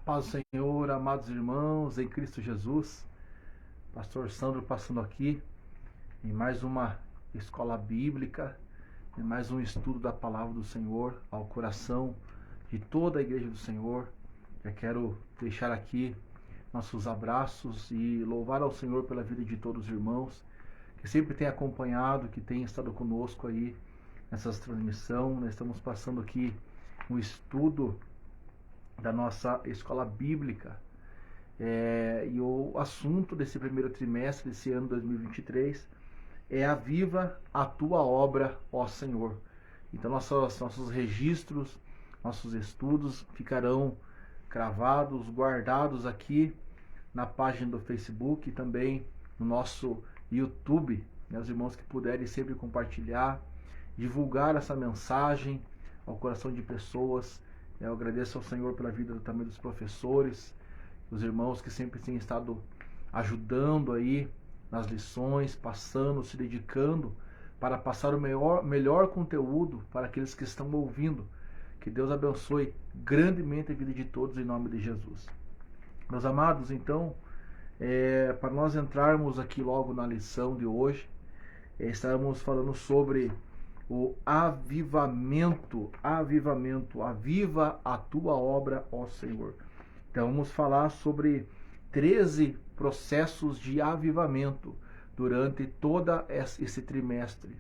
Paz do Senhor, amados irmãos em Cristo Jesus. Pastor Sandro passando aqui em mais uma escola bíblica, em mais um estudo da palavra do Senhor ao coração de toda a igreja do Senhor. Já quero deixar aqui nossos abraços e louvar ao Senhor pela vida de todos os irmãos que sempre têm acompanhado, que têm estado conosco aí nessas transmissões. Nós estamos passando aqui um estudo da nossa escola bíblica, e o assunto desse primeiro trimestre desse ano 2023 é Aviva a tua obra, ó Senhor. Então nossos registros, nossos estudos ficarão cravados, guardados aqui na página do Facebook e também no nosso YouTube, né? Os irmãos que puderem sempre compartilhar, divulgar essa mensagem ao coração de pessoas. Eu agradeço ao Senhor pela vida também dos professores, os irmãos que sempre têm estado ajudando aí nas lições, passando, se dedicando para passar o melhor conteúdo para aqueles que estão ouvindo. Que Deus abençoe grandemente a vida de todos em nome de Jesus. Meus amados, então, para nós entrarmos aqui logo na lição de hoje, estaremos falando sobre o avivamento, aviva a tua obra, ó Senhor. Então vamos falar sobre 13 processos de avivamento durante todo esse trimestre.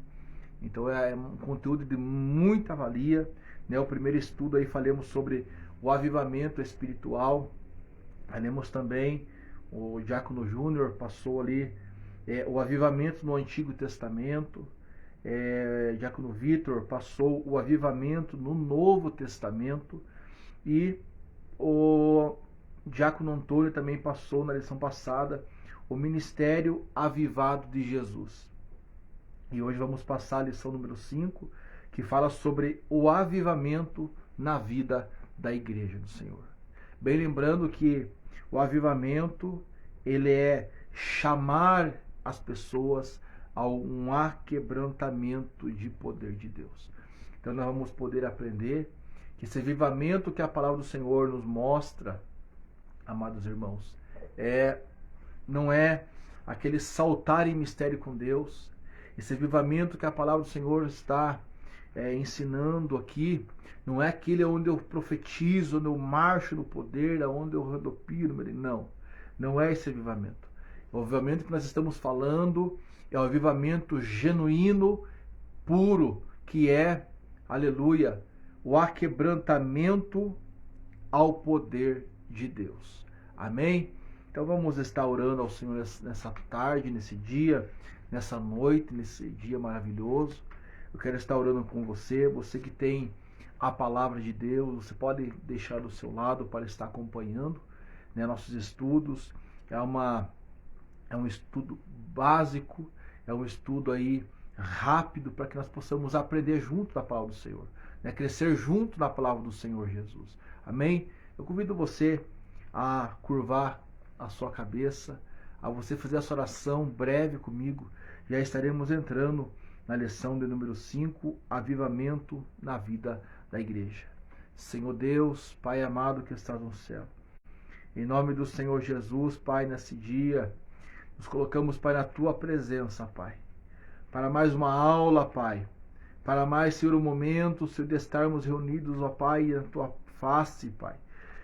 Então é um conteúdo de muita valia, né? O primeiro estudo aí falamos sobre o avivamento espiritual. Falamos também, o Diácono Júnior passou ali o avivamento no Antigo Testamento. Diácono Vitor passou o avivamento no Novo Testamento e o Diácono Antônio também passou na lição passada o ministério avivado de Jesus. E hoje vamos passar a lição número 5, que fala sobre o avivamento na vida da igreja do Senhor. Bem lembrando que o avivamento, ele é chamar as pessoas a um aquebrantamento de poder de Deus. Então nós vamos poder aprender que esse avivamento que a palavra do Senhor nos mostra, amados irmãos, não é aquele saltar em mistério com Deus. Esse avivamento que a palavra do Senhor está ensinando aqui, não é aquele onde eu profetizo, onde eu marcho no poder, onde eu rodopio, não é esse avivamento. O avivamento que nós estamos falando é o avivamento genuíno, puro, que é, aleluia, o aquebrantamento ao poder de Deus. Amém? Então vamos estar orando ao Senhor nessa tarde, nesse dia, nessa noite, nesse dia maravilhoso. Eu quero estar orando com você, você que tem a palavra de Deus, você pode deixar do seu lado para estar acompanhando, né, nossos estudos. É um estudo básico, é um estudo aí rápido para que nós possamos aprender junto da palavra do Senhor, né? Crescer junto da palavra do Senhor Jesus. Amém? Eu convido você a curvar a sua cabeça, a você fazer essa oração breve comigo. Já estaremos entrando na lição de número 5, avivamento na vida da igreja. Senhor Deus, Pai amado que estás no céu, em nome do Senhor Jesus, Pai, nesse dia, nos colocamos, Pai, na Tua presença, Pai, para mais uma aula, Pai, para mais, Senhor, um momento, Senhor, de estarmos reunidos, ó Pai, na Tua face, Pai.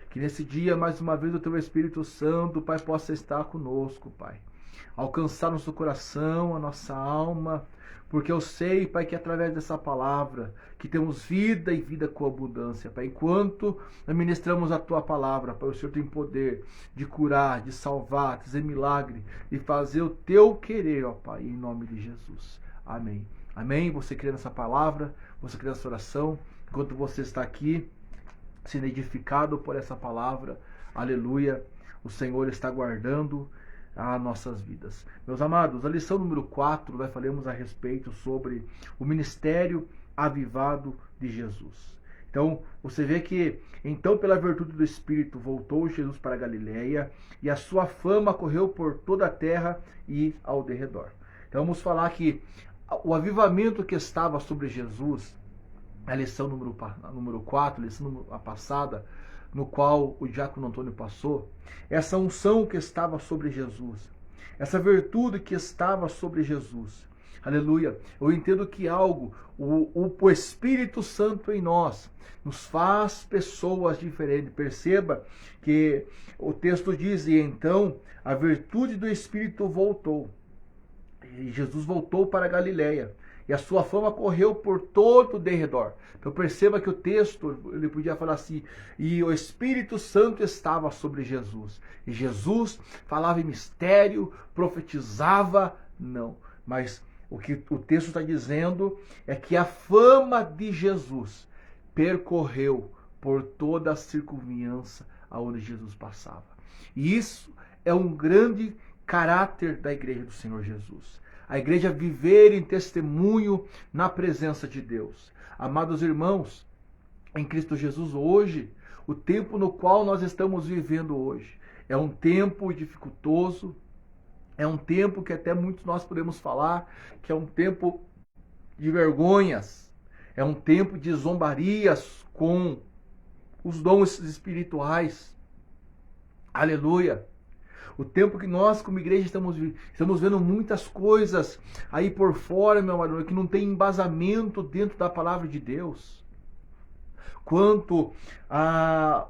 Que nesse dia, mais uma vez, o Teu Espírito Santo, Pai, possa estar conosco, Pai. Alcançar nosso coração, a nossa alma, porque eu sei, Pai, que através dessa palavra, que temos vida e vida com abundância, Pai. Enquanto ministramos a Tua palavra, Pai, o Senhor tem poder de curar, de salvar, de fazer milagre, de fazer o Teu querer, ó Pai, em nome de Jesus. Amém. Amém? Você crê nessa palavra, você crê nessa oração, enquanto você está aqui, sendo edificado por essa palavra, aleluia, o Senhor está guardando as nossas vidas. Meus amados, a lição número 4, nós falamos a respeito sobre o ministério avivado de Jesus. Então, você vê que, então, pela virtude do Espírito, voltou Jesus para a Galileia e a sua fama correu por toda a terra e ao derredor. Então, vamos falar que o avivamento que estava sobre Jesus a lição número 4, a lição passada, no qual o diácono Antônio passou, essa unção que estava sobre Jesus, essa virtude que estava sobre Jesus. Aleluia. Eu entendo que o Espírito Santo em nós nos faz pessoas diferentes. Perceba que o texto diz, e então a virtude do Espírito voltou. E Jesus voltou para a Galileia. E a sua fama correu por todo o derredor. Então perceba que o texto, ele podia falar assim, e o Espírito Santo estava sobre Jesus. E Jesus falava em mistério, profetizava, não. Mas o que o texto está dizendo é que a fama de Jesus percorreu por toda a circunviança aonde Jesus passava. E isso é um grande caráter da igreja do Senhor Jesus. A igreja viver em testemunho na presença de Deus. Amados irmãos, em Cristo Jesus hoje, o tempo no qual nós estamos vivendo hoje, é um tempo dificultoso, é um tempo que até muitos nós podemos falar que é um tempo de vergonhas, é um tempo de zombarias com os dons espirituais. Aleluia! O tempo que nós, como igreja, estamos vendo muitas coisas aí por fora, meu amado, que não tem embasamento dentro da palavra de Deus. Quanto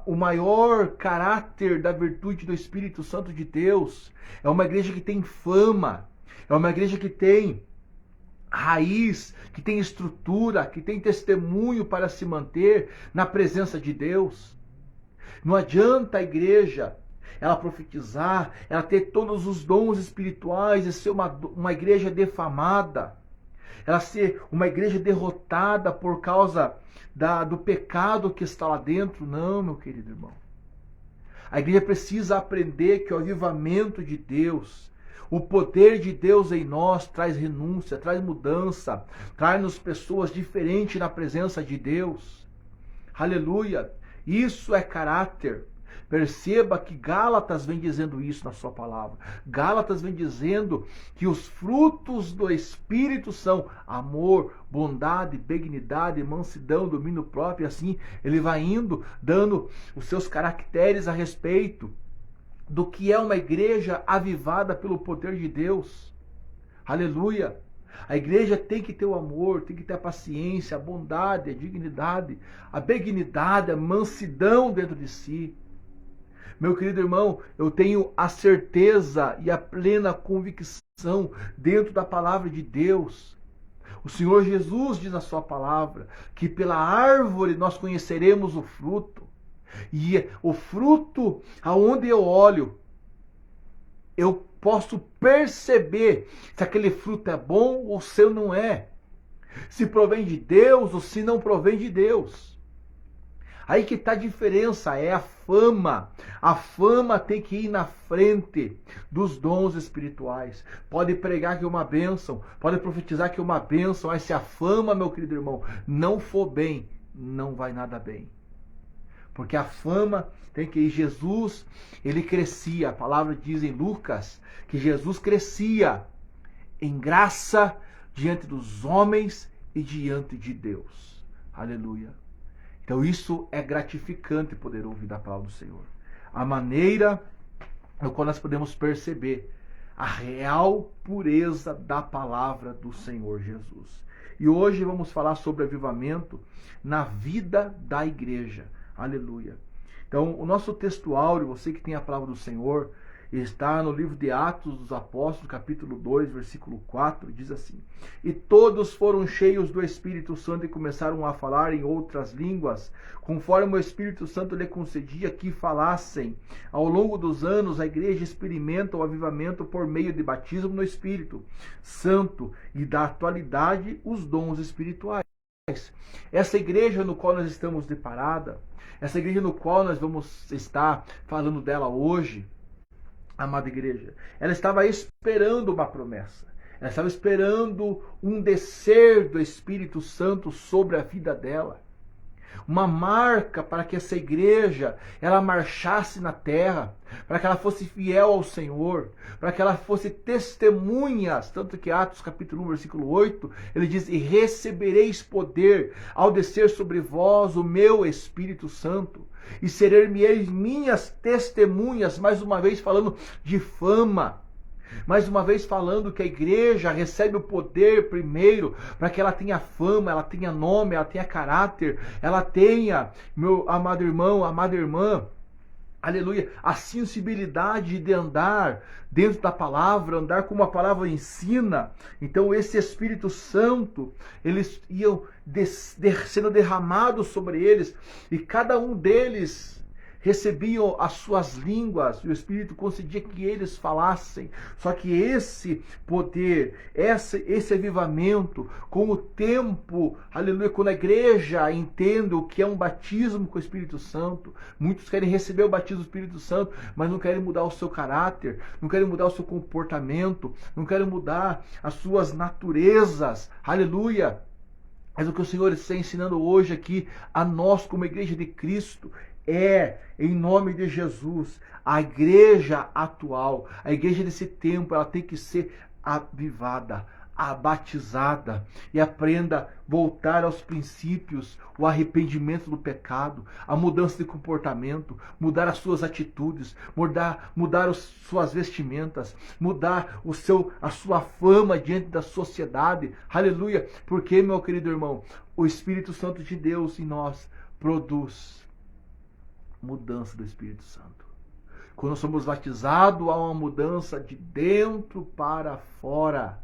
o maior caráter da virtude do Espírito Santo de Deus, é uma igreja que tem fama, é uma igreja que tem raiz, que tem estrutura, que tem testemunho para se manter na presença de Deus. Não adianta a igreja ela profetizar, ela ter todos os dons espirituais e ser uma igreja defamada, ela ser uma igreja derrotada por causa do pecado que está lá dentro. Não, meu querido irmão. A igreja precisa aprender que o avivamento de Deus, o poder de Deus em nós traz renúncia, traz mudança, traz-nos pessoas diferentes na presença de Deus. Aleluia! Isso é caráter. Perceba que Gálatas vem dizendo isso na sua palavra. Gálatas vem dizendo que os frutos do Espírito são amor, bondade, benignidade, mansidão, domínio próprio, e assim ele vai indo, dando os seus caracteres a respeito do que é uma igreja avivada pelo poder de Deus. Aleluia! A igreja tem que ter o amor, tem que ter a paciência, a bondade, a dignidade, a benignidade, a mansidão dentro de si. Meu querido irmão, eu tenho a certeza e a plena convicção dentro da palavra de Deus. O Senhor Jesus diz na sua palavra que pela árvore nós conheceremos o fruto. E o fruto, aonde eu olho, eu posso perceber se aquele fruto é bom ou se não é. Se provém de Deus ou se não provém de Deus. Aí que está a diferença, é a fama. A fama tem que ir na frente dos dons espirituais. Pode pregar que é uma bênção, pode profetizar que é uma bênção, mas se a fama, meu querido irmão, não for bem, não vai nada bem. Porque a fama tem que ir. Jesus, ele crescia. A palavra diz em Lucas que Jesus crescia em graça diante dos homens e diante de Deus. Aleluia. Então isso é gratificante poder ouvir da palavra do Senhor. A maneira no qual nós podemos perceber a real pureza da palavra do Senhor Jesus. E hoje vamos falar sobre avivamento na vida da igreja. Aleluia. Então o nosso texto áureo, você que tem a palavra do Senhor, está no livro de Atos dos Apóstolos, capítulo 2, versículo 4, diz assim: E todos foram cheios do Espírito Santo e começaram a falar em outras línguas, conforme o Espírito Santo lhe concedia que falassem. Ao longo dos anos, a igreja experimenta o avivamento por meio de batismo no Espírito Santo e da atualidade os dons espirituais. Essa igreja no qual nós estamos deparada, essa igreja no qual nós vamos estar falando dela hoje, amada igreja, ela estava esperando uma promessa. Ela estava esperando um descer do Espírito Santo sobre a vida dela. uma marca para que essa igreja ela marchasse na terra, para que ela fosse fiel ao Senhor, para que ela fosse testemunhas, tanto que Atos capítulo 1, versículo 8, ele diz: e recebereis poder ao descer sobre vós o meu Espírito Santo, e sereis minhas testemunhas, mais uma vez falando de fama, mais uma vez falando que a igreja recebe o poder primeiro para que ela tenha fama, ela tenha nome, ela tenha caráter, ela tenha, meu amado irmão, amada irmã, aleluia, a sensibilidade de andar dentro da palavra, andar como a palavra ensina. Então esse Espírito Santo, eles iam sendo derramados sobre eles, e cada um deles recebiam as suas línguas, e o Espírito concedia que eles falassem. Só que esse poder, esse avivamento, com o tempo, aleluia, quando a igreja entende o que é um batismo com o Espírito Santo, muitos querem receber o batismo do Espírito Santo, mas não querem mudar o seu caráter, não querem mudar o seu comportamento, não querem mudar as suas naturezas, aleluia. Mas o que o Senhor está ensinando hoje aqui a nós como igreja de Cristo em nome de Jesus, a igreja atual, a igreja desse tempo, ela tem que ser avivada, batizada, e aprenda a voltar aos princípios, o arrependimento do pecado, a mudança de comportamento, mudar as suas atitudes, mudar as suas vestimentas, mudar a sua fama diante da sociedade, aleluia, porque, meu querido irmão, o Espírito Santo de Deus em nós produz mudança do Espírito Santo. Quando somos batizados, há uma mudança de dentro para fora.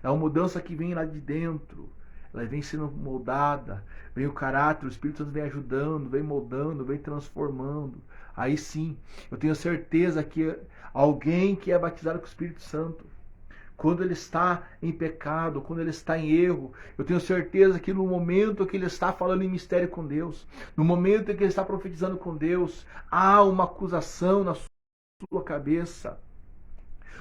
É uma mudança que vem lá de dentro. Ela vem sendo moldada, vem o caráter, o Espírito Santo vem ajudando, vem moldando, vem transformando. Aí sim, eu tenho certeza que alguém que é batizado com o Espírito Santo, quando ele está em pecado, quando ele está em erro, eu tenho certeza que no momento que ele está falando em mistério com Deus, no momento em que ele está profetizando com Deus, há uma acusação na sua cabeça.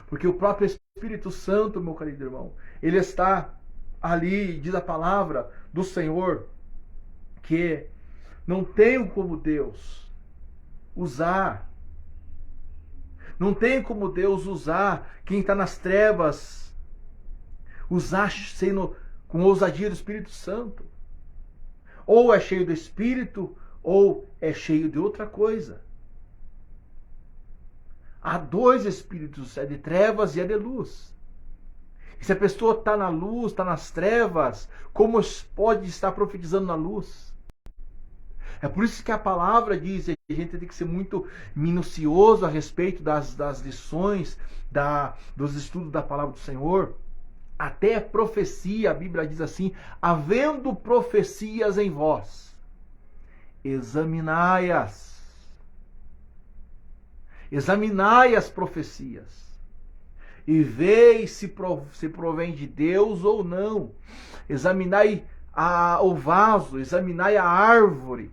Porque o próprio Espírito Santo, meu querido irmão, ele está ali, diz a palavra do Senhor, que não tem como Deus usar. Não tem como Deus usar quem está nas trevas, usar sendo com ousadia do Espírito Santo. Ou é cheio do Espírito, ou é cheio de outra coisa. Há dois Espíritos, é de trevas e é de luz. E se a pessoa está na luz, está nas trevas, como pode estar profetizando na luz? É por isso que a palavra diz, e a gente tem que ser muito minucioso a respeito das lições, dos estudos da palavra do Senhor. Até profecia, a Bíblia diz assim: havendo profecias em vós, examinai-as. Examinai as profecias e veis se provém de Deus ou não. Examinai o vaso, examinai a árvore.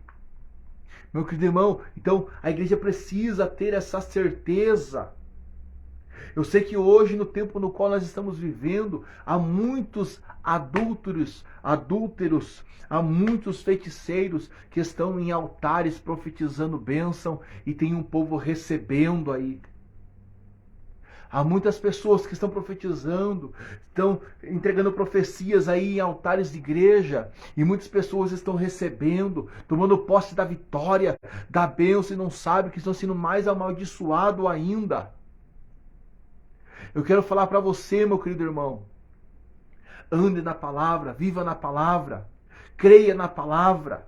Meu querido irmão, então a igreja precisa ter essa certeza. Eu sei que hoje, no tempo no qual nós estamos vivendo, há muitos adúlteros, há muitos feiticeiros que estão em altares profetizando bênção e tem um povo recebendo aí. Há muitas pessoas que estão profetizando, estão entregando profecias aí em altares de igreja, e muitas pessoas estão recebendo, tomando posse da vitória, da bênção, e não sabem que estão sendo mais amaldiçoados ainda. Eu quero falar para você, meu querido irmão, ande na palavra, viva na palavra, creia na palavra.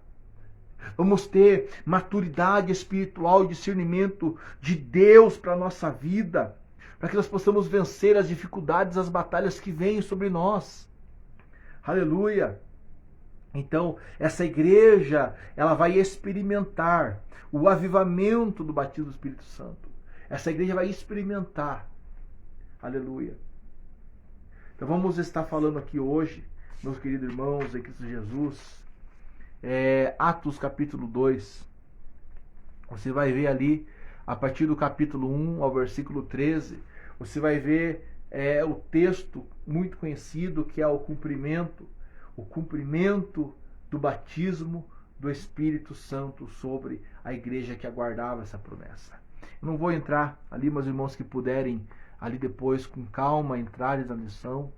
Vamos ter maturidade espiritual e discernimento de Deus para a nossa vida, para que nós possamos vencer as dificuldades, as batalhas que vêm sobre nós. Aleluia! Então, essa igreja, ela vai experimentar o avivamento do batismo do Espírito Santo. Essa igreja vai experimentar. Aleluia! Então vamos estar falando aqui hoje, meus queridos irmãos em Cristo Jesus, Atos capítulo 2. Você vai ver ali, a partir do capítulo 1 ao versículo 13, você vai ver o texto muito conhecido, que é o cumprimento do batismo do Espírito Santo sobre a igreja que aguardava essa promessa. Eu não vou entrar ali, meus irmãos que puderem ali depois com calma entrarem na lição,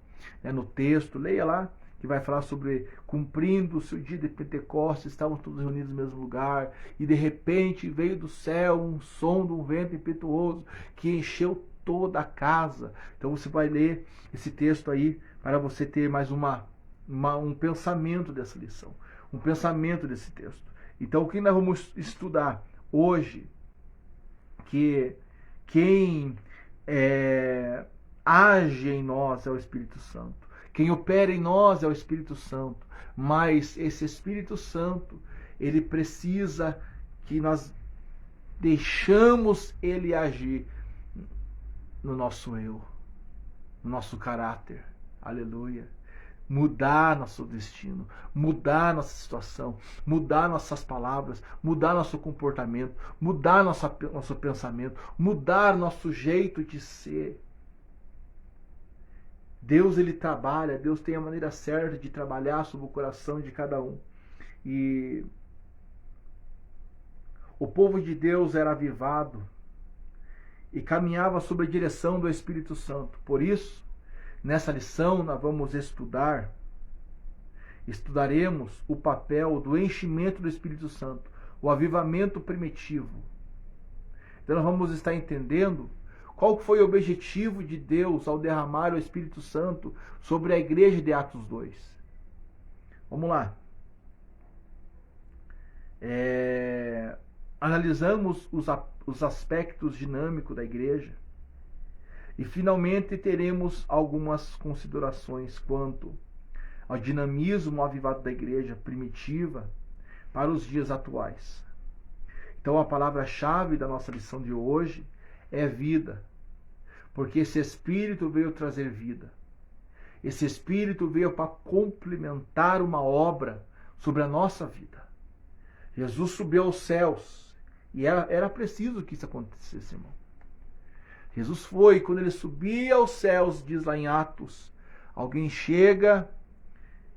né, no texto, leia lá, que vai falar sobre cumprindo-se o dia de Pentecostes, estavam todos reunidos no mesmo lugar, e de repente veio do céu um som de um vento impetuoso que encheu toda a casa. Então você vai ler esse texto aí para você ter mais um pensamento dessa lição, um pensamento desse texto. Então o que nós vamos estudar hoje, que quem age em nós é o Espírito Santo. Quem opera em nós é o Espírito Santo. Mas esse Espírito Santo, ele precisa que nós deixamos ele agir no nosso eu, no nosso caráter. Aleluia. Mudar nosso destino, mudar nossa situação, mudar nossas palavras, mudar nosso comportamento, mudar nosso pensamento, mudar nosso jeito de ser. Deus, ele trabalha, Deus tem a maneira certa de trabalhar sobre o coração de cada um. E o povo de Deus era avivado e caminhava sob a direção do Espírito Santo. Por isso, nessa lição nós vamos estudaremos o papel do enchimento do Espírito Santo, o avivamento primitivo. Então nós vamos estar entendendo qual foi o objetivo de Deus ao derramar o Espírito Santo sobre a igreja de Atos 2. Vamos lá. Analisamos os aspectos dinâmicos da igreja e finalmente teremos algumas considerações quanto ao dinamismo avivado da igreja primitiva para os dias atuais. Então a palavra-chave da nossa lição de hoje é vida, porque esse Espírito veio trazer vida. Esse Espírito veio para complementar uma obra sobre a nossa vida. Jesus subiu aos céus e era preciso que isso acontecesse, irmão. Jesus foi, quando ele subia aos céus, diz lá em Atos, alguém chega,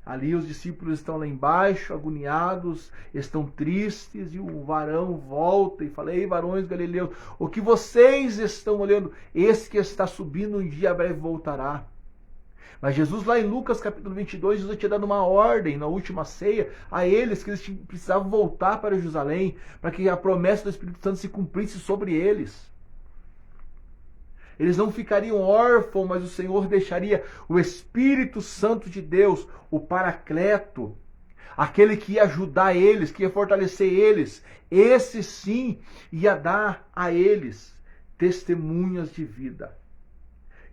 ali os discípulos estão lá embaixo, agoniados, estão tristes, e o varão volta e fala: ei, varões galileus, o que vocês estão olhando? Esse que está subindo um dia breve voltará. Mas Jesus, lá em Lucas capítulo 22, Jesus tinha dado uma ordem na última ceia a eles, que eles precisavam voltar para Jerusalém, para que a promessa do Espírito Santo se cumprisse sobre eles. Eles não ficariam órfãos, mas o Senhor deixaria o Espírito Santo de Deus, o Paracleto, aquele que ia ajudar eles, que ia fortalecer eles. Esse sim ia dar a eles testemunhas de vida.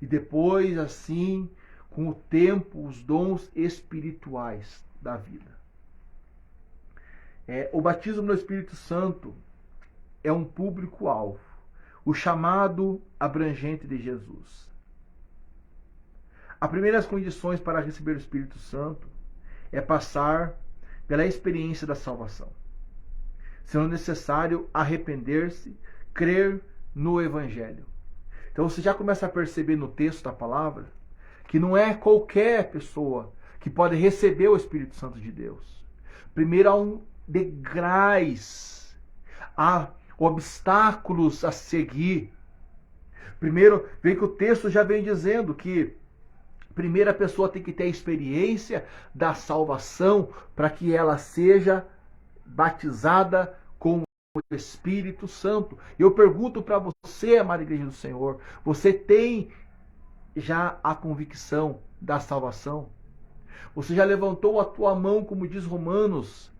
E depois, assim, com o tempo, os dons espirituais da vida. O batismo no Espírito Santo é um público-alvo. O chamado abrangente de Jesus. As primeiras condições para receber o Espírito Santo é passar pela experiência da salvação, sendo necessário arrepender-se, crer no Evangelho. Então você já começa a perceber no texto da palavra que não é qualquer pessoa que pode receber o Espírito Santo de Deus. Primeiro há degraus, há obstáculos a seguir. Primeiro, vem que o texto já vem dizendo que primeiro a pessoa tem que ter a experiência da salvação para que ela seja batizada com o Espírito Santo. Eu pergunto para você, amada igreja do Senhor, você tem já a convicção da salvação? Você já levantou a tua mão, como diz Romanos?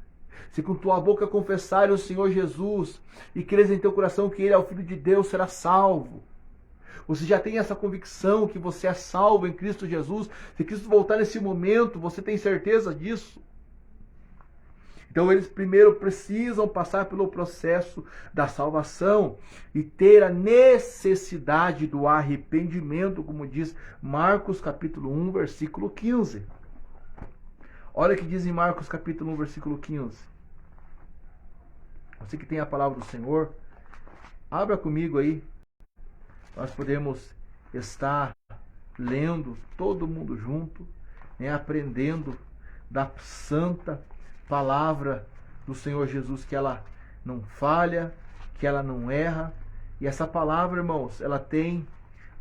Se com tua boca confessares o Senhor Jesus e creres em teu coração que Ele é o Filho de Deus, será salvo. Você já tem essa convicção que você é salvo em Cristo Jesus? Se Cristo voltar nesse momento, você tem certeza disso? Então eles primeiro precisam passar pelo processo da salvação e ter a necessidade do arrependimento, como diz Marcos capítulo 1, versículo 15. Olha o que diz em Marcos capítulo 1, versículo 15. Você que tem a palavra do Senhor, abra comigo aí. Nós podemos estar lendo, todo mundo junto, né, aprendendo da santa palavra do Senhor Jesus, que ela não falha, que ela não erra. E essa palavra, irmãos, ela tem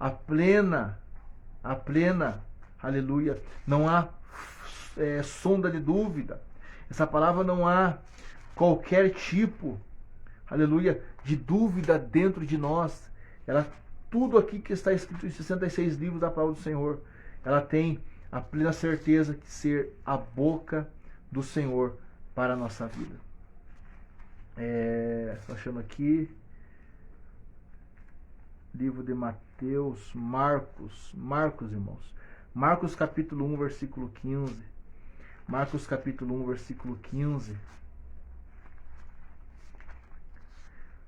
a plena, aleluia, não há sonda de dúvida. Essa palavra não há qualquer tipo, aleluia, de dúvida dentro de nós. Tudo aqui que está escrito em 66 livros da palavra do Senhor, ela tem a plena certeza de ser a boca do Senhor para a nossa vida. Estou achando aqui, livro de Mateus, Marcos, irmãos. Marcos capítulo 1, versículo 15. Marcos capítulo 1, versículo 15.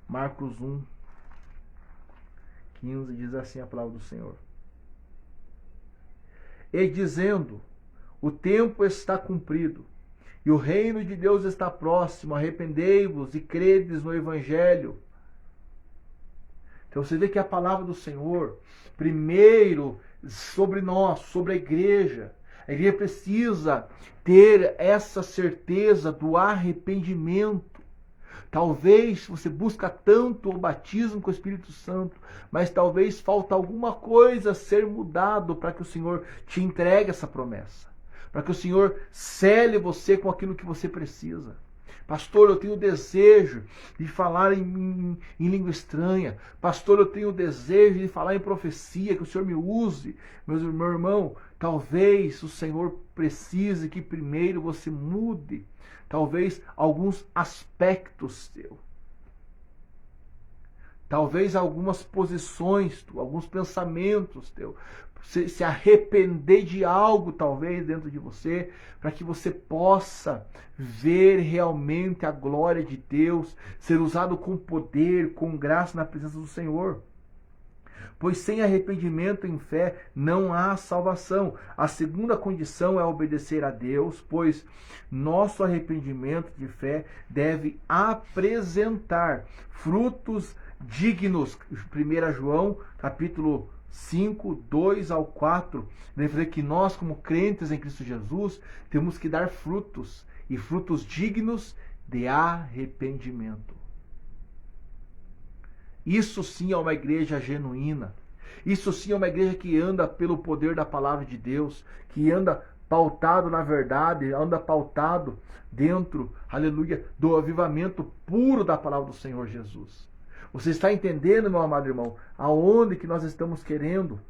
Marcos 1, 15 diz assim a palavra do Senhor. E dizendo, o tempo está cumprido, e o reino de Deus está próximo, arrependei-vos e credes no Evangelho. Então você vê que a palavra do Senhor, primeiro, sobre nós, sobre a igreja precisa ter essa certeza do arrependimento. Talvez você busca tanto o batismo com o Espírito Santo, mas talvez falta alguma coisa ser mudado para que o Senhor te entregue essa promessa, para que o Senhor cele você com aquilo que você precisa. Pastor, eu tenho desejo de falar em língua estranha. Pastor, eu tenho desejo de falar em profecia, que o Senhor me use. Meu irmão, talvez o Senhor precise que primeiro você mude, talvez alguns aspectos teus. Talvez algumas posições, alguns pensamentos teus. Se arrepender de algo, talvez, dentro de você, para que você possa ver realmente a glória de Deus, ser usado com poder, com graça na presença do Senhor. Pois sem arrependimento em fé não há salvação. A segunda condição é obedecer a Deus, pois nosso arrependimento de fé deve apresentar frutos dignos. 1 João, capítulo 5, 2 ao 4, vai dizer que nós, como crentes em Cristo Jesus, temos que dar frutos, e frutos dignos de arrependimento. Isso sim é uma igreja genuína. Isso sim é uma igreja que anda pelo poder da palavra de Deus, que anda pautado na verdade, anda pautado dentro, aleluia, do avivamento puro da palavra do Senhor Jesus. Você está entendendo, meu amado irmão, aonde que nós estamos querendo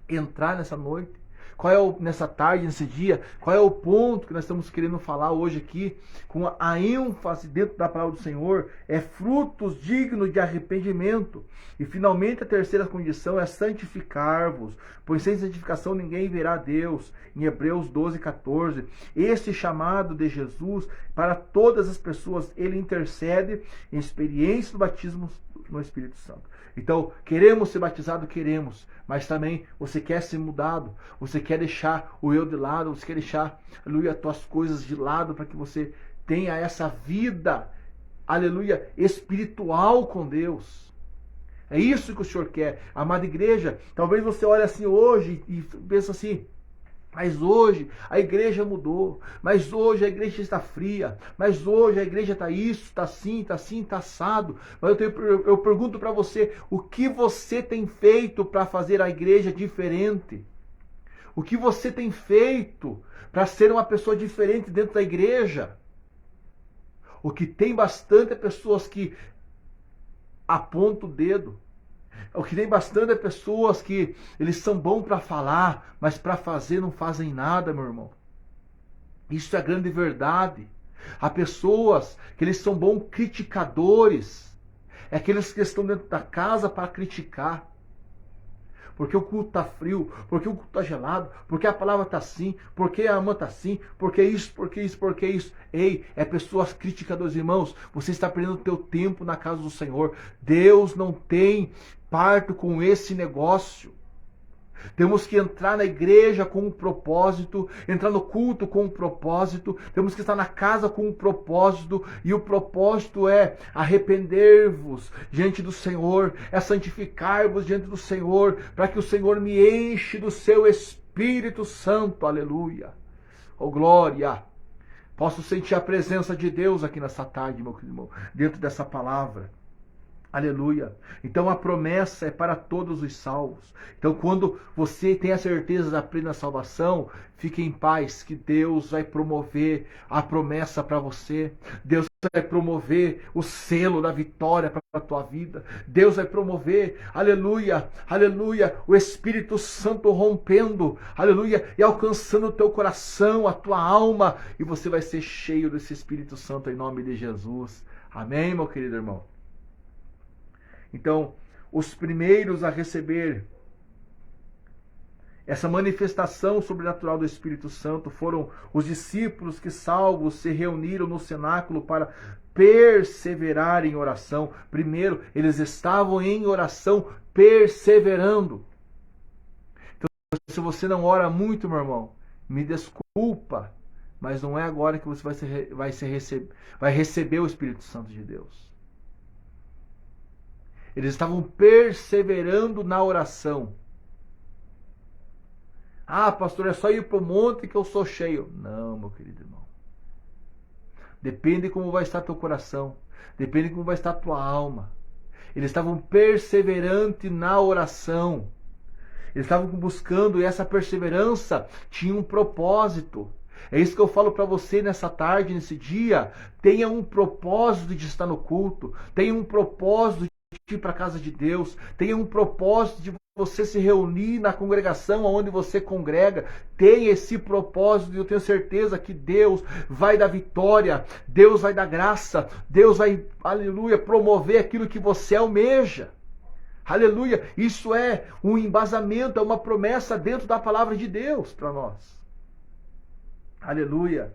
entrar nessa noite? Qual é nessa tarde, nesse dia? Qual é o ponto que nós estamos querendo falar hoje aqui? Com a ênfase dentro da palavra do Senhor, é frutos dignos de arrependimento. E finalmente a terceira condição é santificar-vos, pois sem santificação ninguém verá Deus. Em Hebreus 12, 14. Esse chamado de Jesus para todas as pessoas, ele intercede em experiência do batismo no Espírito Santo. Então, queremos ser batizados? Queremos. Mas também você quer ser mudado. Você quer deixar o eu de lado. Você quer deixar, aleluia, as tuas coisas de lado para que você tenha essa vida, aleluia, espiritual com Deus. É isso que o Senhor quer. Amada igreja, talvez você olhe assim hoje e pense assim, mas hoje a igreja mudou, mas hoje a igreja está fria, mas hoje a igreja está isso, está assim, está assado. Mas eu pergunto para você, o que você tem feito para fazer a igreja diferente? O que você tem feito para ser uma pessoa diferente dentro da igreja? O que tem bastante pessoas que apontam o dedo. O que tem bastante é pessoas que eles são bons para falar, mas para fazer não fazem nada, meu irmão. Isso é a grande verdade. Há pessoas que eles são bons criticadores. É aqueles que estão dentro da casa para criticar. Porque o culto está frio, porque o culto está gelado, porque a palavra está assim, porque a irmã está assim, porque isso, porque isso, porque isso. Ei, é pessoas críticas, irmãos. Você está perdendo o teu tempo na casa do Senhor. Deus não tem parto com esse negócio. Temos que entrar na igreja com um propósito, entrar no culto com um propósito, temos que estar na casa com um propósito, e o propósito é arrepender-vos diante do Senhor, é santificar-vos diante do Senhor, para que o Senhor me enche do seu Espírito Santo, aleluia, oh glória. Posso sentir a presença de Deus aqui nessa tarde, meu querido irmão, dentro dessa palavra. Aleluia. Então a promessa é para todos os salvos. Então quando você tem a certeza da plena salvação, fique em paz que Deus vai promover a promessa para você. Deus vai promover o selo da vitória para a tua vida. Deus vai promover, aleluia, aleluia, o Espírito Santo rompendo, aleluia, e alcançando o teu coração, a tua alma, e você vai ser cheio desse Espírito Santo em nome de Jesus. Amém, meu querido irmão? Então, os primeiros a receber essa manifestação sobrenatural do Espírito Santo foram os discípulos que, salvos, se reuniram no cenáculo para perseverar em oração. Primeiro, eles estavam em oração, perseverando. Então, se você não ora muito, meu irmão, me desculpa, mas não é agora que você vai receber o Espírito Santo de Deus. Eles estavam perseverando na oração. Ah, pastor, é só ir para o monte que eu sou cheio. Não, meu querido irmão. Depende de como vai estar teu coração. Depende de como vai estar tua alma. Eles estavam perseverantes na oração. Eles estavam buscando, e essa perseverança tinha um propósito. É isso que eu falo para você nessa tarde, nesse dia. Tenha um propósito de estar no culto. Tenha um propósito de ir para a casa de Deus. Tenha um propósito de você se reunir na congregação onde você congrega. Tenha esse propósito, e eu tenho certeza que Deus vai dar vitória, Deus vai dar graça, Deus vai, aleluia, promover aquilo que você almeja. Aleluia, isso é um embasamento, é uma promessa dentro da palavra de Deus para nós. Aleluia.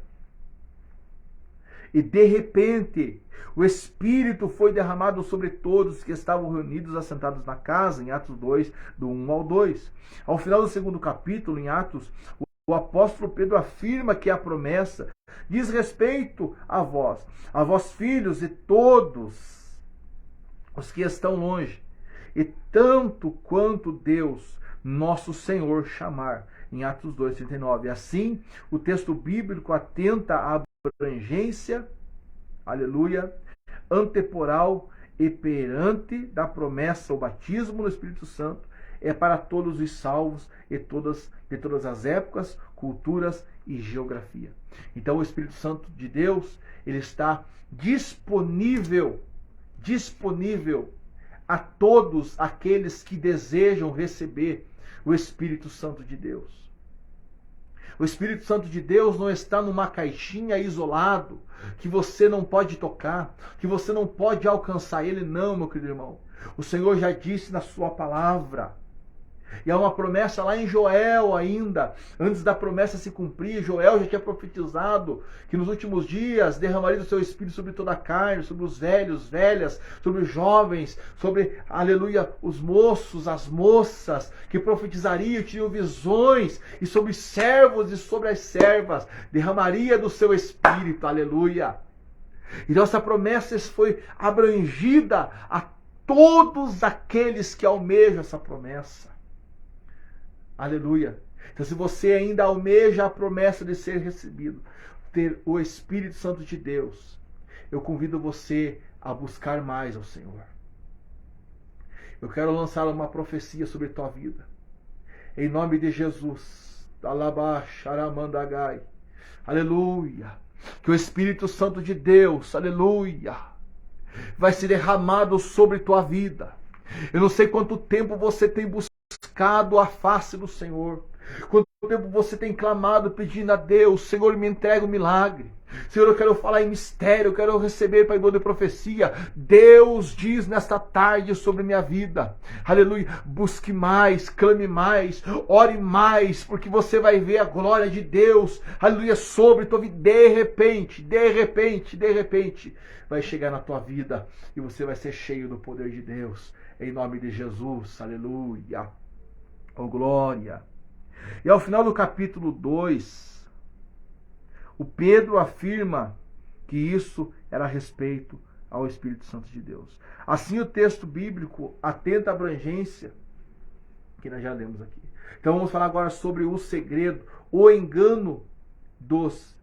E de repente, o Espírito foi derramado sobre todos que estavam reunidos, assentados na casa, em Atos 2, do 1 ao 2. Ao final do segundo capítulo, em Atos, o apóstolo Pedro afirma que a promessa diz respeito a vós filhos e todos os que estão longe, e tanto quanto Deus, nosso Senhor, chamar, em Atos 2:39. Assim, o texto bíblico atenta à abrangência, aleluia, anteporal e perante da promessa, o batismo no Espírito Santo é para todos os salvos de todas as épocas, culturas e geografia. Então o Espírito Santo de Deus, ele está disponível a todos aqueles que desejam receber o Espírito Santo de Deus. O Espírito Santo de Deus não está numa caixinha isolado, que você não pode tocar, que você não pode alcançar ele. Não, meu querido irmão. O Senhor já disse na sua palavra. E há uma promessa lá em Joel ainda, antes da promessa se cumprir. Joel já tinha profetizado que nos últimos dias derramaria o seu Espírito sobre toda a carne, sobre os velhos, velhas, sobre os jovens, sobre, aleluia, os moços, as moças, que profetizariam, tinham visões, e sobre os servos e sobre as servas, derramaria do seu Espírito, aleluia. Então essa promessa foi abrangida a todos aqueles que almejam essa promessa. Aleluia. Então se você ainda almeja a promessa de ser recebido, ter o Espírito Santo de Deus, eu convido você a buscar mais ao Senhor. Eu quero lançar uma profecia sobre a tua vida. Em nome de Jesus. Aleluia. Que o Espírito Santo de Deus, aleluia, vai ser derramado sobre tua vida. Eu não sei quanto tempo você tem buscado a face do Senhor. Quanto tempo você tem clamado, pedindo a Deus: Senhor, me entrega o milagre. Senhor, eu quero falar em mistério, eu quero receber para dor de profecia. Deus diz nesta tarde sobre minha vida, aleluia, busque mais, clame mais, ore mais, porque você vai ver a glória de Deus, aleluia, sobre tua vida. De repente, vai chegar na tua vida e você vai ser cheio do poder de Deus, em nome de Jesus, aleluia, oh glória. E ao final do capítulo 2, o Pedro afirma que isso era a respeito ao Espírito Santo de Deus. Assim o texto bíblico atenta à abrangência que nós já lemos aqui. Então vamos falar agora sobre o segredo, o engano dos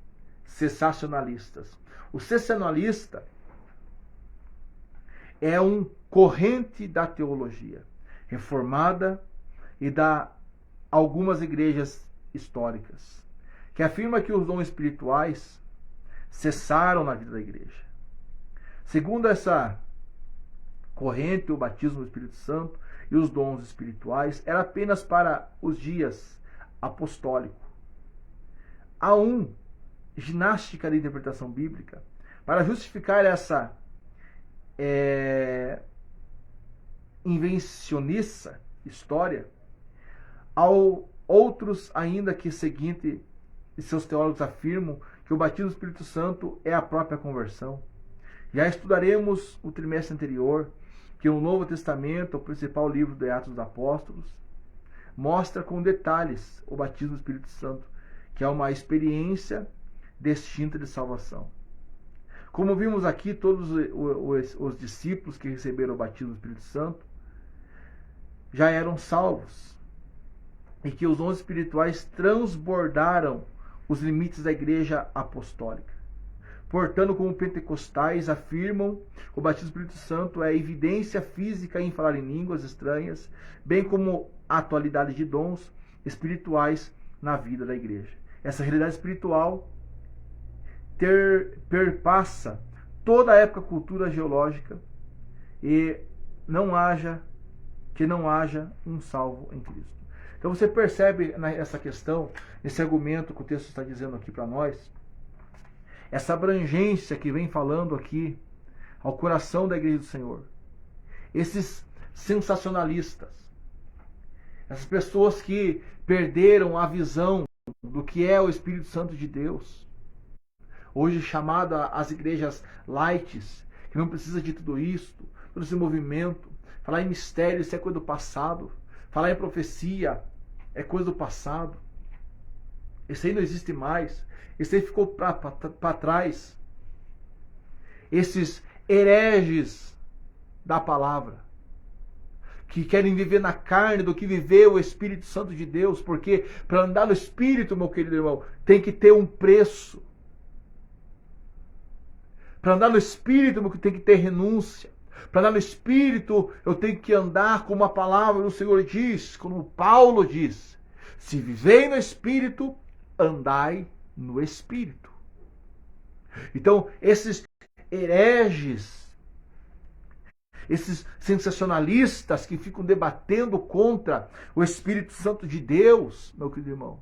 sensacionalistas. O sensacionalista é um corrente da teologia reformada e da algumas igrejas históricas, que afirma que os dons espirituais cessaram na vida da igreja. Segundo essa corrente, o batismo do Espírito Santo e os dons espirituais era apenas para os dias apostólicos. Há ginástica de interpretação bíblica para justificar essa invencioniça história. Outros ainda que seguinte e seus teólogos afirmam que o batismo do Espírito Santo é a própria conversão. Já estudaremos o trimestre anterior que no Novo Testamento, o principal livro de Atos dos Apóstolos, mostra com detalhes o batismo do Espírito Santo, que é uma experiência distinta de salvação. Como vimos aqui, todos os discípulos que receberam o batismo do Espírito Santo já eram salvos, e que os dons espirituais transbordaram os limites da igreja apostólica. Portanto, como pentecostais afirmam, o batismo do Espírito Santo é evidência física em falar em línguas estranhas, bem como a atualidade de dons espirituais na vida da igreja. Essa realidade espiritual perpassa toda a época cultura geológica e que não haja um salvo em Cristo. Então você percebe nessa questão, esse argumento que o texto está dizendo aqui para nós, essa abrangência que vem falando aqui ao coração da igreja do Senhor. Esses sensacionalistas, essas pessoas que perderam a visão do que é o Espírito Santo de Deus, hoje chamada as igrejas light, que não precisa de tudo isso, todo esse movimento. Falar em mistério, isso é coisa do passado. Falar em profecia é coisa do passado. Isso aí não existe mais. Isso aí ficou para trás. Esses hereges da palavra, que querem viver na carne do que viver o Espírito Santo de Deus, porque para andar no Espírito, meu querido irmão, tem que ter um preço. Para andar no Espírito, tem que ter renúncia. Para andar no Espírito, eu tenho que andar como a palavra do Senhor diz, como Paulo diz. Se vivei no Espírito, andai no Espírito. Então, esses hereges, esses sensacionalistas que ficam debatendo contra o Espírito Santo de Deus, meu querido irmão,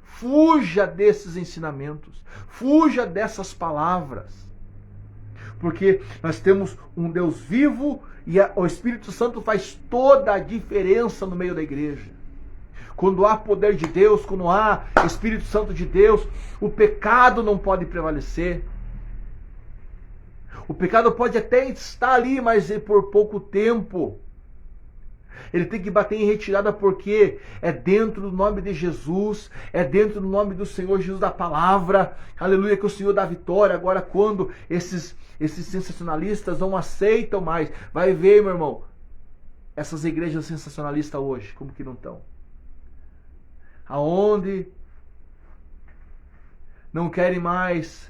fuja desses ensinamentos, fuja dessas palavras. Porque nós temos um Deus vivo e o Espírito Santo faz toda a diferença no meio da igreja. Quando há poder de Deus, quando há Espírito Santo de Deus, o pecado não pode prevalecer. O pecado pode até estar ali, mas é por pouco tempo. Ele tem que bater em retirada porque é dentro do nome de Jesus, é dentro do nome do Senhor Jesus da palavra, aleluia, que o Senhor dá vitória. Agora, quando esses sensacionalistas não aceitam mais, vai ver, meu irmão, essas igrejas sensacionalistas hoje, como que não estão? Aonde não querem mais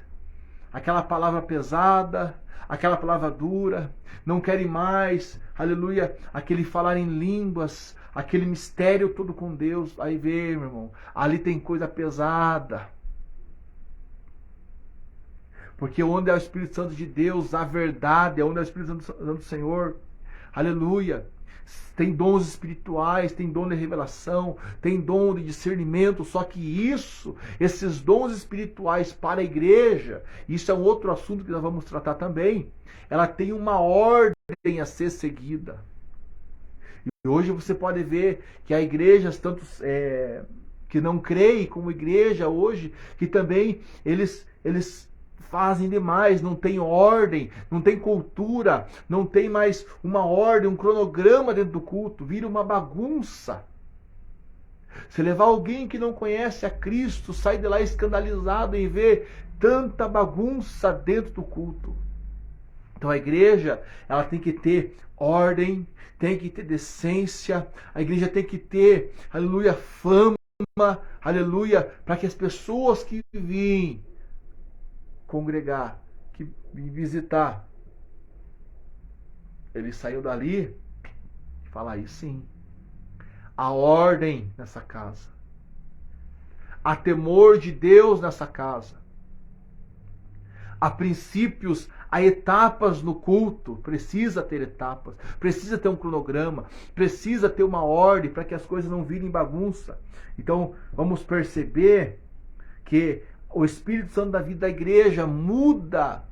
aquela palavra pesada, aquela palavra dura, não querem mais, aleluia, aquele falar em línguas, aquele mistério todo com Deus. Aí vê, meu irmão, ali tem coisa pesada. Porque onde é o Espírito Santo de Deus, a verdade, é onde é o Espírito Santo do Senhor, aleluia, tem dons espirituais, tem dom de revelação, tem dom de discernimento, só que esses dons espirituais para a igreja, isso é um outro assunto que nós vamos tratar também, ela tem uma ordem a ser seguida. E hoje você pode ver que há igrejas, tanto que não creem como igreja hoje, que também eles fazem demais, não tem ordem, não tem cultura, não tem mais uma ordem, um cronograma dentro do culto, vira uma bagunça. Se levar alguém que não conhece a Cristo, sai de lá escandalizado em ver tanta bagunça dentro do culto. Então a igreja, ela tem que ter ordem, tem que ter decência, a igreja tem que ter, aleluia, fama aleluia, para que as pessoas que vêm congregar, que vêm visitar, ele saiu dali e fala aí sim. Há ordem nessa casa. Há temor de Deus nessa casa. Há princípios, há etapas no culto. Precisa ter etapas. Precisa ter um cronograma. Precisa ter uma ordem para que as coisas não virem bagunça. Então, vamos perceber que o Espírito Santo da vida da igreja muda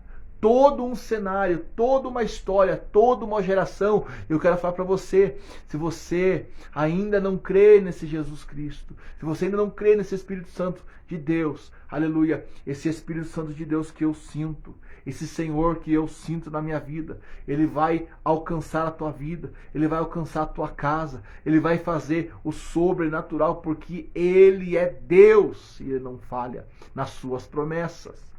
todo um cenário, toda uma história, toda uma geração. Eu quero falar para você, se você ainda não crê nesse Jesus Cristo, se você ainda não crê nesse Espírito Santo de Deus, aleluia, esse Espírito Santo de Deus que eu sinto, esse Senhor que eu sinto na minha vida, ele vai alcançar a tua vida, ele vai alcançar a tua casa, ele vai fazer o sobrenatural, porque ele é Deus e ele não falha nas suas promessas.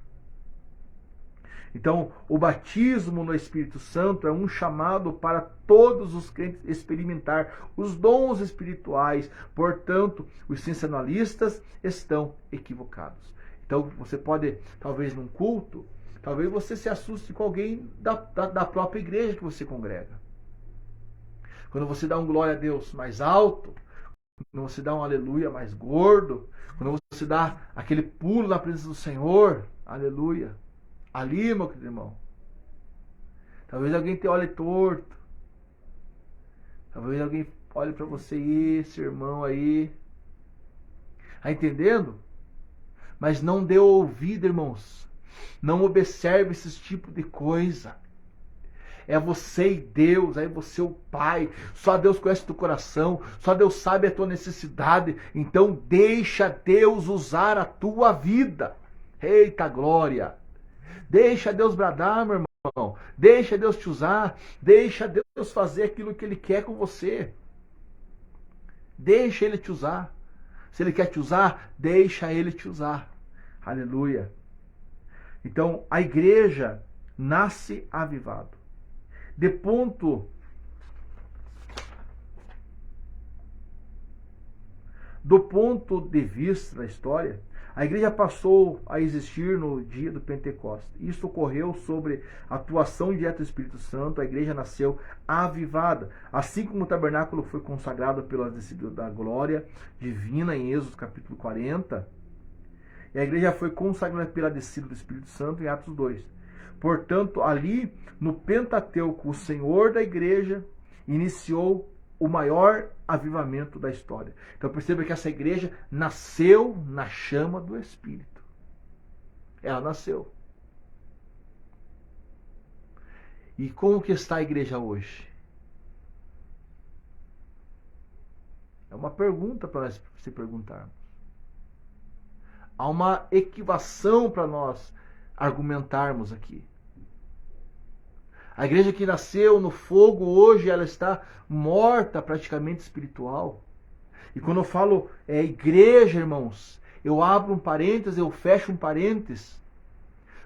Então, o batismo no Espírito Santo é um chamado para todos os crentes experimentar os dons espirituais. Portanto, os sensacionalistas estão equivocados. Então, você pode, talvez num culto, talvez você se assuste com alguém da própria igreja que você congrega. Quando você dá um glória a Deus mais alto, quando você dá um aleluia mais gordo, quando você dá aquele pulo na presença do Senhor, aleluia. Ali, meu querido irmão, talvez alguém te olhe torto, talvez alguém olhe para você, esse irmão aí, tá entendendo? Mas não dê ouvido, irmãos, não observe esse tipo de coisa. É você e Deus, aí você o Pai, só Deus conhece o teu coração, só Deus sabe a tua necessidade, então deixa Deus usar a tua vida. Eita glória! Deixa Deus bradar, meu irmão. Deixa Deus te usar. Deixa Deus fazer aquilo que Ele quer com você. Deixa Ele te usar. Se Ele quer te usar, deixa Ele te usar. Aleluia. Então, a igreja nasce avivado. Do ponto de vista da história, a igreja passou a existir no dia do Pentecostes. Isso ocorreu sobre a atuação direta do Espírito Santo. A igreja nasceu avivada. Assim como o tabernáculo foi consagrado pela descida da glória divina em Êxodo capítulo 40, e a igreja foi consagrada pela descida do Espírito Santo em Atos 2. Portanto, ali no Pentateuco, o Senhor da igreja iniciou o maior avivamento da história. Então perceba que essa igreja nasceu na chama do Espírito. Ela nasceu. E como que está a igreja hoje? É uma pergunta para nós se perguntarmos. Há uma equivação para nós argumentarmos aqui. A igreja que nasceu no fogo, hoje ela está morta praticamente espiritual. E quando eu falo igreja, irmãos, eu abro um parênteses, eu fecho um parênteses.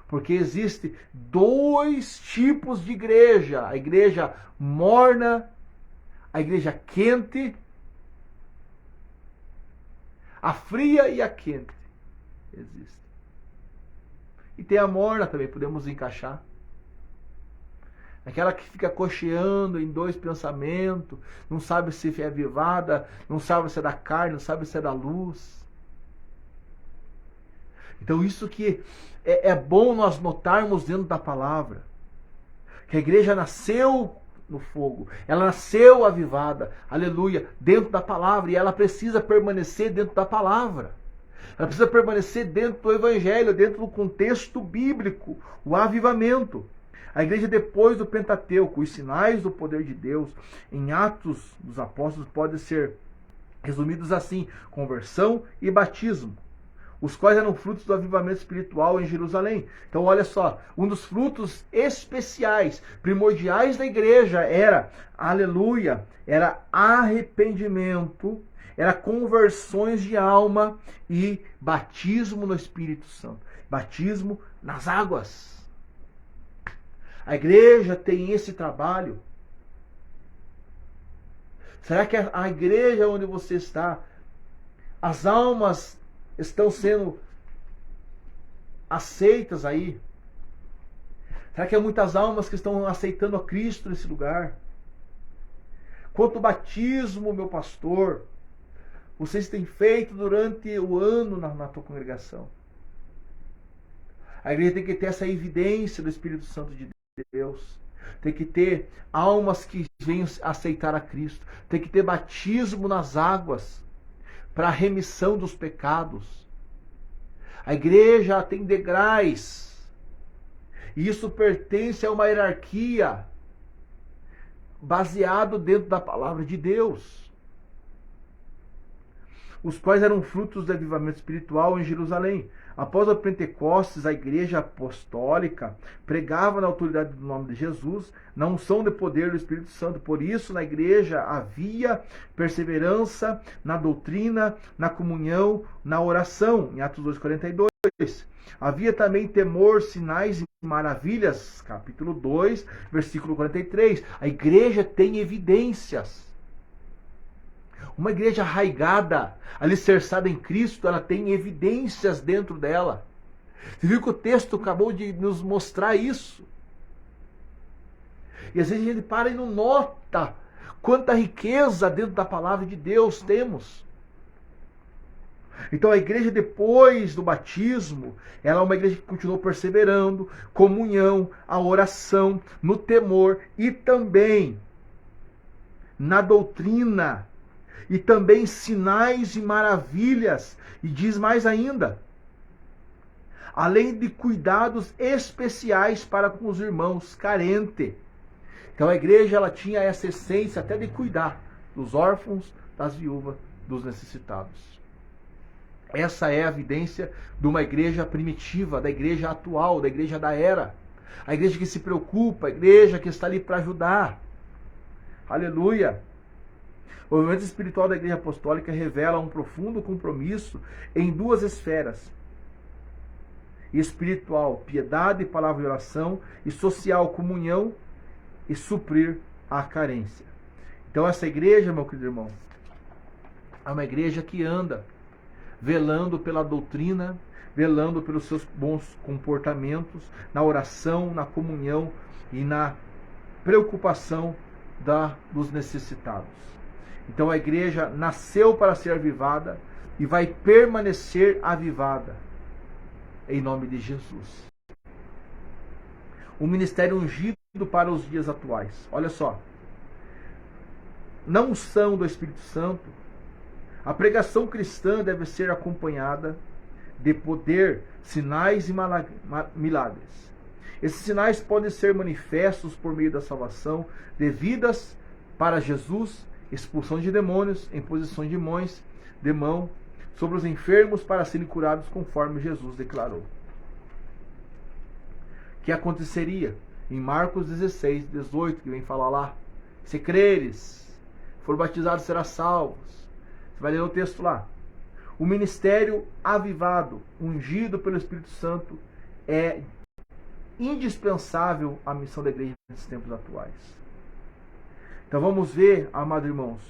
Porque existe dois tipos de igreja. A igreja morna, a igreja quente, a fria e a quente. Existe. E tem a morna também, podemos encaixar. Aquela que fica cocheando em dois pensamentos, não sabe se é avivada, não sabe se é da carne, não sabe se é da luz. Então isso que é bom nós notarmos dentro da palavra. Que a igreja nasceu no fogo, ela nasceu avivada, aleluia, dentro da palavra, e ela precisa permanecer dentro da palavra. Ela precisa permanecer dentro do evangelho, dentro do contexto bíblico, o avivamento. A igreja depois do Pentateuco, os sinais do poder de Deus em Atos dos Apóstolos podem ser resumidos assim: conversão e batismo, os quais eram frutos do avivamento espiritual em Jerusalém. Então olha só, um dos frutos especiais, primordiais da igreja era, aleluia, era arrependimento, era conversões de alma e batismo no Espírito Santo, batismo nas águas. A igreja tem esse trabalho. Será que a igreja onde você está, As almas estão sendo aceitas aí? Será que há muitas almas que estão aceitando a Cristo nesse lugar? Quanto batismo, meu pastor, vocês têm feito durante o ano na tua congregação? A igreja tem que ter essa evidência do Espírito Santo de Deus. Tem que ter almas que venham aceitar a Cristo. Tem que ter batismo nas águas para a remissão dos pecados. A igreja tem degraus. E isso pertence a uma hierarquia baseado dentro da palavra de Deus, os quais eram frutos do avivamento espiritual em Jerusalém. Após a Pentecostes, a igreja apostólica pregava na autoridade do nome de Jesus, na unção de poder do Espírito Santo. Por isso, na igreja havia perseverança na doutrina, na comunhão, na oração, em Atos 2,42. Havia também temor, sinais e maravilhas, capítulo 2, versículo 43. A igreja tem evidências. Uma igreja arraigada, alicerçada em Cristo, ela tem evidências dentro dela. Você viu que o texto acabou de nos mostrar isso. E às vezes a gente para e não nota quanta riqueza dentro da palavra de Deus temos. Então a igreja depois do batismo, ela é uma igreja que continuou perseverando, comunhão, a oração, no temor e também na doutrina, e também sinais e maravilhas, e diz mais ainda, além de cuidados especiais para com os irmãos carentes. Então a igreja ela tinha essa essência até de cuidar dos órfãos, das viúvas, dos necessitados. Essa é a evidência de uma igreja primitiva, da igreja atual, da igreja da era. A igreja que se preocupa, a igreja que está ali para ajudar. Aleluia! O movimento espiritual da igreja apostólica revela um profundo compromisso em duas esferas: espiritual, piedade, palavra e oração, e social, comunhão e suprir a carência. Então essa igreja, meu querido irmão, é uma igreja que anda velando pela doutrina, velando pelos seus bons comportamentos, na oração, na comunhão e na preocupação dos necessitados. Então a igreja nasceu para ser avivada e vai permanecer avivada em nome de Jesus. O ministério ungido para os dias atuais. Olha só. Na unção do Espírito Santo, a pregação cristã deve ser acompanhada de poder, sinais e milagres. Esses sinais podem ser manifestos por meio da salvação, devidas para Jesus, expulsão de demônios, imposição de mão sobre os enfermos para serem curados, conforme Jesus declarou. Que aconteceria em Marcos 16, 18, que vem falar lá: se creres, for batizado, será salvo. Você vai ler o texto lá. O ministério avivado, ungido pelo Espírito Santo, é indispensável à missão da igreja nesses tempos atuais. Então vamos ver, amados irmãos,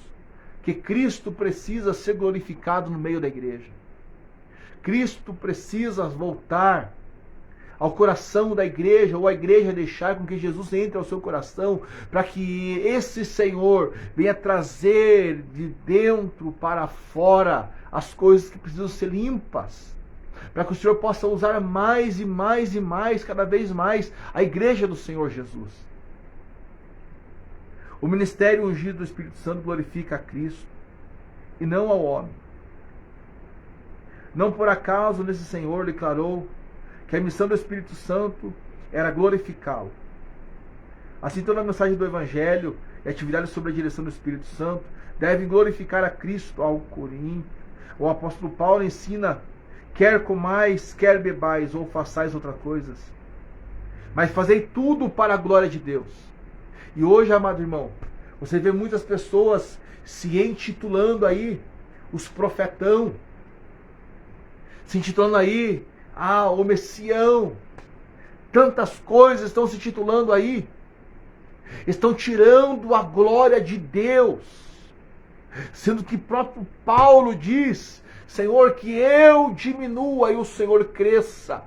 que Cristo precisa ser glorificado no meio da igreja. Cristo precisa voltar ao coração da igreja, ou a igreja deixar com que Jesus entre ao seu coração, para que esse Senhor venha trazer de dentro para fora as coisas que precisam ser limpas, para que o Senhor possa usar mais e mais e mais, cada vez mais, a igreja do Senhor Jesus. O ministério ungido do Espírito Santo glorifica a Cristo e não ao homem. Não por acaso nesse Senhor declarou que a missão do Espírito Santo era glorificá-lo. Assim, toda a mensagem do Evangelho e atividades sob a direção do Espírito Santo devem glorificar a Cristo. Ao Coríntios, o apóstolo Paulo ensina: quer comais, quer bebais, ou façais outras coisas, mas fazei tudo para a glória de Deus. E hoje, amado irmão, você vê muitas pessoas se intitulando aí os profetão, se intitulando aí o Messião. Tantas coisas estão se titulando aí, estão tirando a glória de Deus, sendo que próprio Paulo diz Senhor, que eu diminua e o Senhor cresça.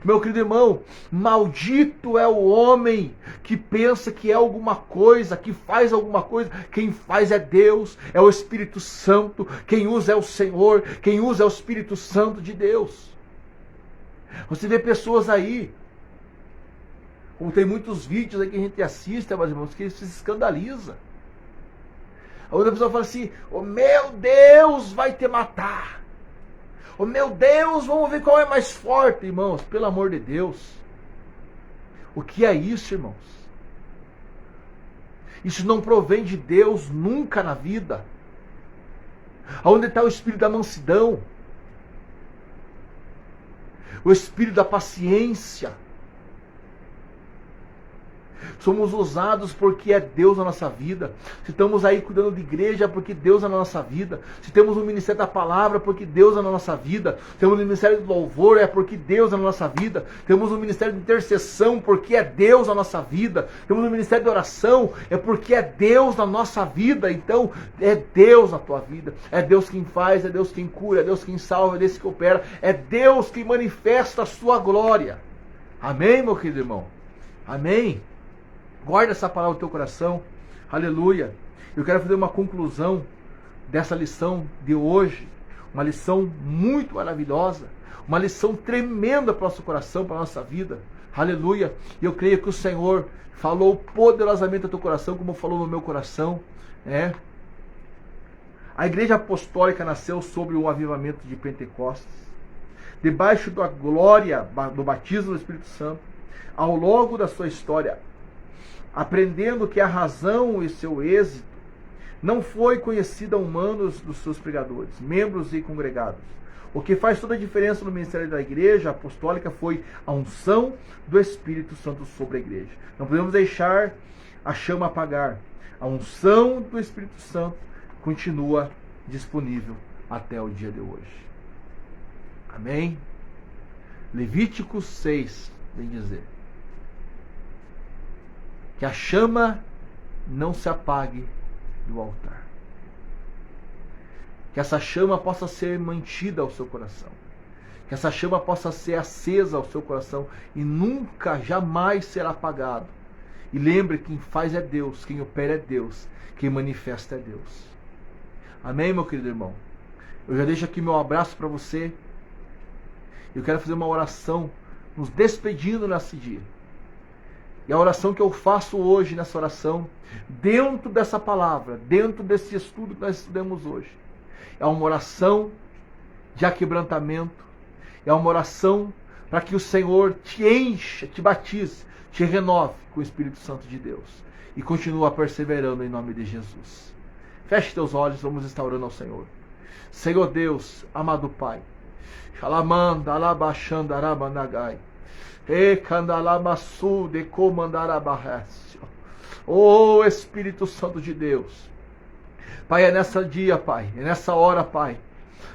Meu querido irmão, maldito é o homem que pensa que é alguma coisa, que faz alguma coisa. Quem faz é Deus, é o Espírito Santo. Quem usa é o Senhor, quem usa é o Espírito Santo de Deus. Você vê pessoas aí, como tem muitos vídeos aí que a gente assiste, meus irmãos, que se escandaliza. A outra pessoa fala assim: oh, meu Deus, vai te matar. Oh, meu Deus, vamos ver qual é mais forte, irmãos. Pelo amor de Deus. O que é isso, irmãos? Isso não provém de Deus nunca na vida. Onde está o espírito da mansidão? O espírito da paciência? Somos usados porque é Deus na nossa vida. Se estamos aí cuidando de igreja, é porque Deus é na nossa vida. Se temos o ministério da palavra, é porque Deus é na nossa vida. Temos o ministério do louvor, é porque Deus é na nossa vida. Temos o ministério de intercessão, porque é Deus na nossa vida. Temos o ministério de oração, é porque é Deus na nossa vida. Então, é Deus na tua vida. É Deus quem faz, é Deus quem cura, é Deus quem salva, é Deus que opera. É Deus quem manifesta a sua glória. Amém, meu querido irmão? Amém? Guarda essa palavra no teu coração. Aleluia. Eu quero fazer uma conclusão dessa lição de hoje. Uma lição muito maravilhosa. Uma lição tremenda para o nosso coração, para a nossa vida. Aleluia. E eu creio que o Senhor falou poderosamente no teu coração, como falou no meu coração. A igreja apostólica nasceu sobre o avivamento de Pentecostes. Debaixo da glória do batismo do Espírito Santo. Ao longo da sua história, aprendendo que a razão e seu êxito não foi conhecida a humanos dos seus pregadores, membros e congregados. O que faz toda a diferença no ministério da igreja apostólica foi a unção do Espírito Santo sobre a igreja. Não podemos deixar a chama apagar. A unção do Espírito Santo continua disponível até o dia de hoje. Amém? Levíticos 6 vem dizer que a chama não se apague do altar. Que essa chama possa ser mantida ao seu coração. Que essa chama possa ser acesa ao seu coração e nunca, jamais será apagado. E lembre, quem faz é Deus, quem opera é Deus, quem manifesta é Deus. Amém, meu querido irmão? Eu já deixo aqui meu abraço para você. Eu quero fazer uma oração, nos despedindo nesse dia. E a oração que eu faço hoje, nessa oração, dentro dessa palavra, dentro desse estudo que nós estudamos hoje, é uma oração de aquebrantamento, é uma oração para que o Senhor te encha, te batize, te renove com o Espírito Santo de Deus e continua perseverando em nome de Jesus. Feche teus olhos, vamos estar orando ao Senhor. Senhor Deus, amado Pai, Shalamanda, Alabachanda, Arabanagai. Oh Espírito Santo de Deus, Pai, é nessa dia, Pai, é nessa hora, Pai,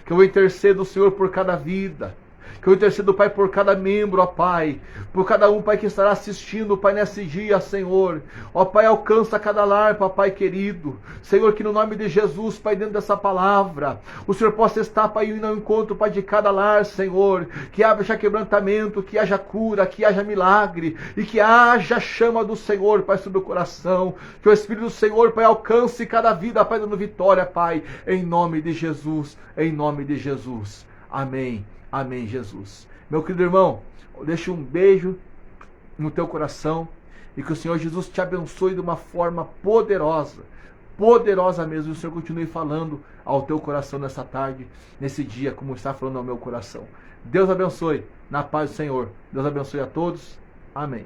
que eu intercedo, Senhor, por cada vida, que eu intercedo, Pai, por cada membro, ó Pai, por cada um, Pai, que estará assistindo, Pai, nesse dia, Senhor. Ó Pai, alcança cada lar, Papai querido. Senhor, que no nome de Jesus, Pai, dentro dessa palavra, o Senhor possa estar, Pai, indo ao encontro, Pai, de cada lar, Senhor. Que haja quebrantamento, que haja cura, que haja milagre e que haja chama do Senhor, Pai, sobre o coração. Que o Espírito do Senhor, Pai, alcance cada vida, Pai, dando vitória, Pai, em nome de Jesus, em nome de Jesus. Amém. Amém, Jesus. Meu querido irmão, deixa um beijo no teu coração e que o Senhor Jesus te abençoe de uma forma poderosa, poderosa mesmo. E o Senhor continue falando ao teu coração nessa tarde, nesse dia, como está falando ao meu coração. Deus abençoe, na paz do Senhor. Deus abençoe a todos. Amém.